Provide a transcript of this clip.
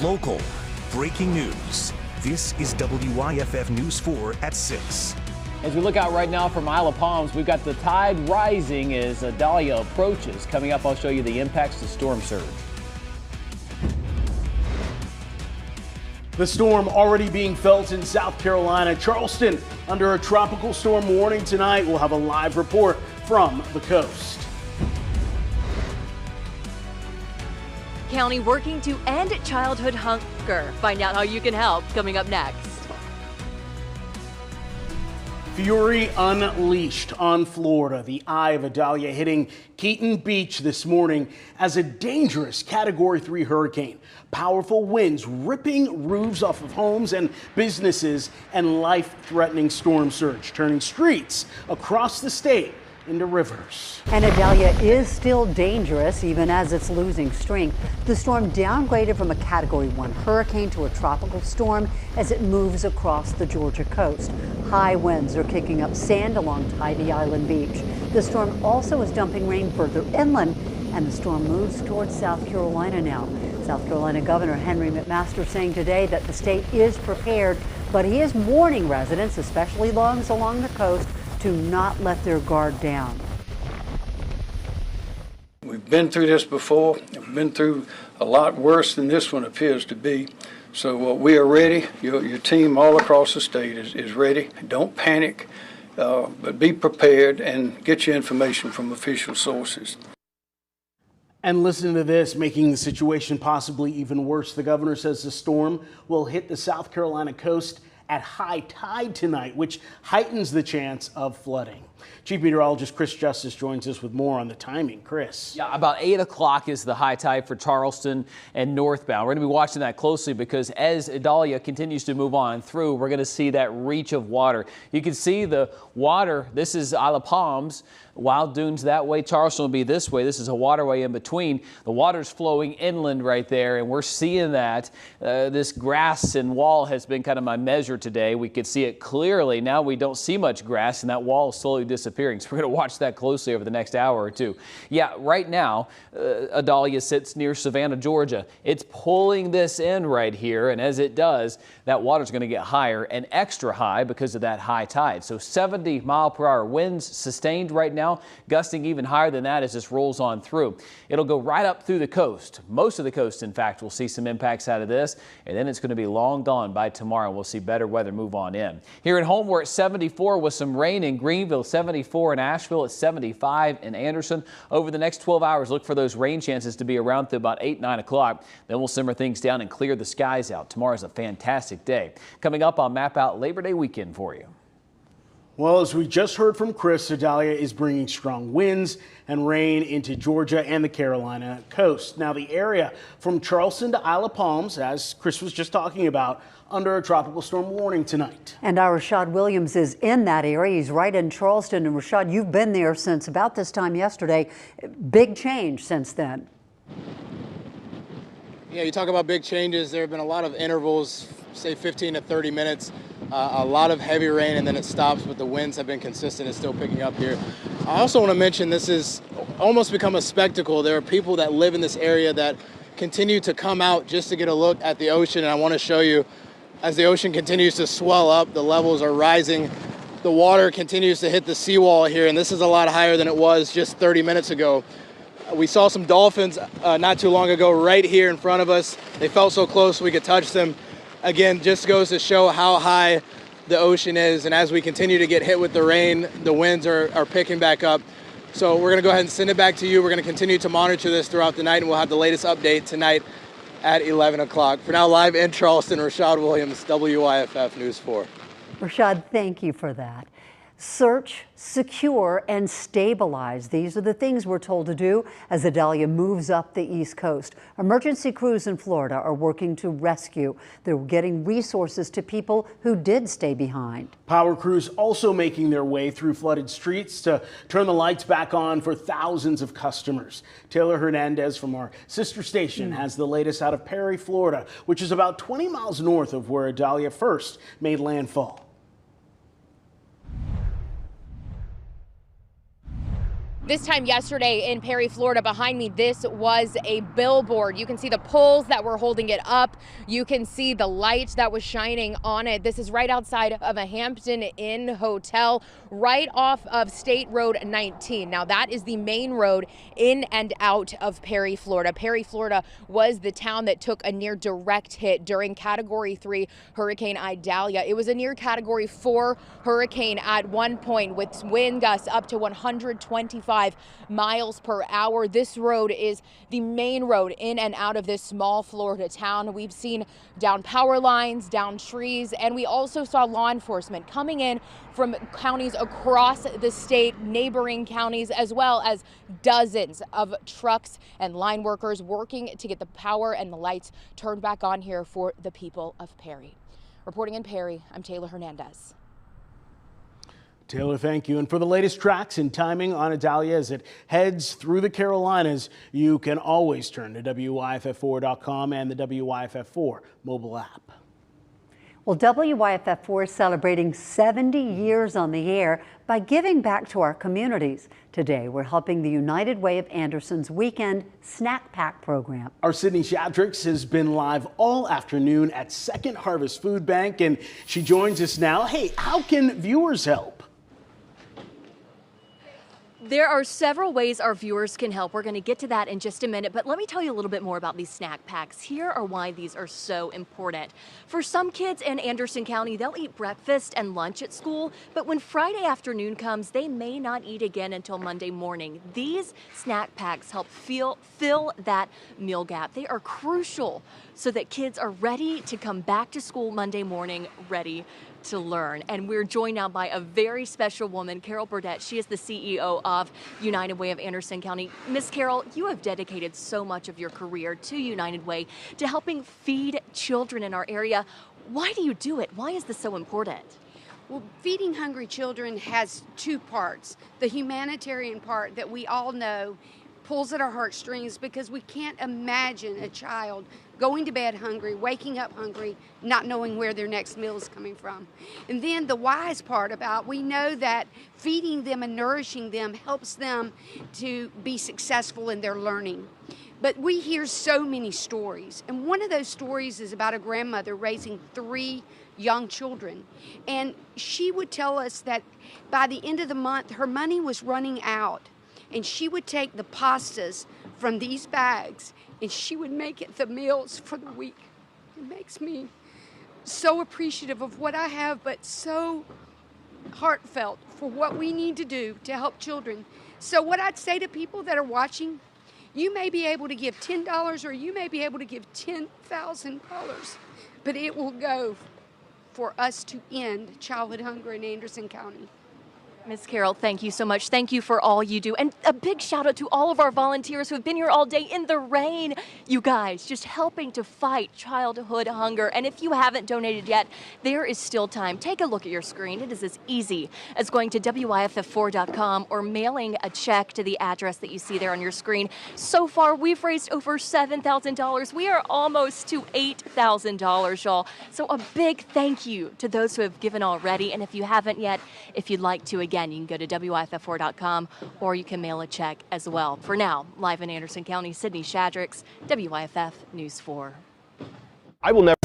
Local, breaking news. This is WYFF News 4 at 6. As we look out right now from Isle of Palms, we've got the tide rising as Idalia approaches. Coming up, I'll show you the impacts to storm surge. The storm already being felt in South Carolina. Charleston under a tropical storm warning tonight. We'll have a live report from the coast. County working to end childhood hunger. Find out how you can help coming up next. Fury unleashed on Florida. The eye of Idalia hitting Keaton Beach this morning as a dangerous Category 3 hurricane. Powerful winds ripping roofs off of homes and businesses, and life-threatening storm surge turning streets across the state into rivers. And Idalia is still dangerous even as it's losing strength. The storm downgraded from a Category 1 hurricane to a tropical storm as it moves across the Georgia coast. High winds are kicking up sand along Tybee Island Beach. The storm also is dumping rain further inland, and the storm moves towards South Carolina now. South Carolina Governor Henry McMaster saying today that the state is prepared, but he is warning residents, especially those along the coast, to not let their guard down. We've been through this before. We've been through a lot worse than this one appears to be. So we are ready. Your team all across the state is ready. Don't panic, but be prepared and get your information from official sources. And listen to this, making the situation possibly even worse. The governor says the storm will hit the South Carolina coast at high tide tonight, which heightens the chance of flooding. Chief Meteorologist Chris Justice joins us with more on the timing. Chris. Yeah, about 8 o'clock is the high tide for Charleston and northbound. We're going to be watching that closely because as Idalia continues to move on through, we're going to see that reach of water. You can see the water. This is Isle of Palms. Wild Dunes that way. Charleston will be this way. This is a waterway in between. The water's flowing inland right there, and we're seeing that. This grass and wall has been kind of my measure today. We could see it clearly. Now we don't see much grass, and that wall is slowly disappearing. So we're going to watch that closely over the next hour or two. Yeah, right now, Idalia sits near Savannah, Georgia. It's pulling this in right here, and as it does, that water's going to get higher and extra high because of that high tide. So 70-mile-per-hour winds sustained right now, gusting even higher than that as this rolls on through. It'll go right up through the coast. Most of the coast, in fact, will see some impacts out of this, and then it's going to be long gone by tomorrow. We'll see better weather move on in. Here at home, we're at 74 with some rain in Greenville, 74 in Asheville, at 75 in Anderson. Over the next 12 hours, look for those rain chances to be around to about 8, 9 o'clock. Then we'll simmer things down and clear the skies out. Tomorrow's a fantastic day. Coming up, I'll map out Labor Day weekend for you. Well, as we just heard from Chris, Idalia is bringing strong winds and rain into Georgia and the Carolina coast. Now, the area from Charleston to Isle of Palms, as Chris was just talking about, under a tropical storm warning tonight. And our Rashad Williams is in that area. He's right in Charleston. And Rashad, you've been there since about this time yesterday. Big change since then. Yeah, you talk about big changes. There have been a lot of intervals, say 15 to 30 minutes. A lot of heavy rain and then it stops, but the winds have been consistent and still picking up here. I also want to mention this has almost become a spectacle. There are people that live in this area that continue to come out just to get a look at the ocean, and I want to show you as the ocean continues to swell up, the levels are rising. The water continues to hit the seawall here, and this is a lot higher than it was just 30 minutes ago. We saw some dolphins not too long ago right here in front of us. They felt so close we could touch them. Again, just goes to show how high the ocean is, and as we continue to get hit with the rain, the winds are picking back up. So we're going to go ahead and send it back to you. We're going to continue to monitor this throughout the night, and we'll have the latest update tonight at 11 o'clock. For now, live in Charleston, Rashad Williams, WYFF News 4. Rashad, thank you for that. Search, secure, and stabilize. These are the things we're told to do as Idalia moves up the East Coast. Emergency crews in Florida are working to rescue. They're getting resources to people who did stay behind. Power crews also making their way through flooded streets to turn the lights back on for thousands of customers. Taylor Hernandez from our sister station has the latest out of Perry, Florida, which is about 20 miles north of where Idalia first made landfall. This time yesterday in Perry, Florida, behind me, this was a billboard. You can see the poles that were holding it up. You can see the light that was shining on it. This is right outside of a Hampton Inn hotel, right off of State Road 19. Now, that is the main road in and out of Perry, Florida. Perry, Florida was the town that took a near direct hit during Category 3 Hurricane Idalia. It was a near Category 4 hurricane at one point with wind gusts up to 125 miles per hour. This road is the main road in and out of this small Florida town. We've seen down power lines, down trees, and we also saw law enforcement coming in from counties across the state, neighboring counties, as well as dozens of trucks and line workers working to get the power and the lights turned back on here for the people of Perry. Reporting in Perry, I'm Taylor Hernandez. Taylor, thank you. And for the latest tracks and timing on Idalia as it heads through the Carolinas, you can always turn to WYFF4.com and the WYFF4 mobile app. Well, WYFF4 is celebrating 70 years on the air by giving back to our communities. Today, we're helping the United Way of Anderson's weekend snack pack program. Our Sydney Shatrix has been live all afternoon at Second Harvest Food Bank, and she joins us now. Hey, how can viewers help? There are several ways our viewers can help. We're going to get to that in just a minute, but let me tell you a little bit more about these snack packs. Here are why these are so important. For some kids in Anderson County, they'll eat breakfast and lunch at school, but when Friday afternoon comes, they may not eat again until Monday morning. These snack packs help fill that meal gap. They are crucial so that kids are ready to come back to school Monday morning, ready to learn. And we're joined now by a very special woman, Carol Burdett. She is the CEO of United Way of Anderson County. Miss Carol, you have dedicated so much of your career to United Way, to helping feed children in our area. Why do you do it? Why is this so important? Well, feeding hungry children has two parts. The humanitarian part that we all know pulls at our heartstrings because we can't imagine a child going to bed hungry, waking up hungry, not knowing where their next meal is coming from. And then the wise part about, we know that feeding them and nourishing them helps them to be successful in their learning. But we hear so many stories, and one of those stories is about a grandmother raising 3 young children. And she would tell us that by the end of the month, her money was running out. And she would take the pastas from these bags and she would make it the meals for the week. It makes me so appreciative of what I have, but so heartfelt for what we need to do to help children. So what I'd say to people that are watching, you may be able to give $10 or you may be able to give $10,000, but it will go for us to end childhood hunger in Anderson County. Ms. Carol, thank you so much. Thank you for all you do. And a big shout out to all of our volunteers who have been here all day in the rain. You guys, just helping to fight childhood hunger. And if you haven't donated yet, there is still time. Take a look at your screen. It is as easy as going to WYFF4.com or mailing a check to the address that you see there on your screen. So far, we've raised over $7,000. We are almost to $8,000, y'all. So a big thank you to those who have given already. And if you haven't yet, if you'd like to, again, you can go to WYFF4.com or you can mail a check as well. For now, live in Anderson County, Sydney Shatrix, WYFF News 4. I will never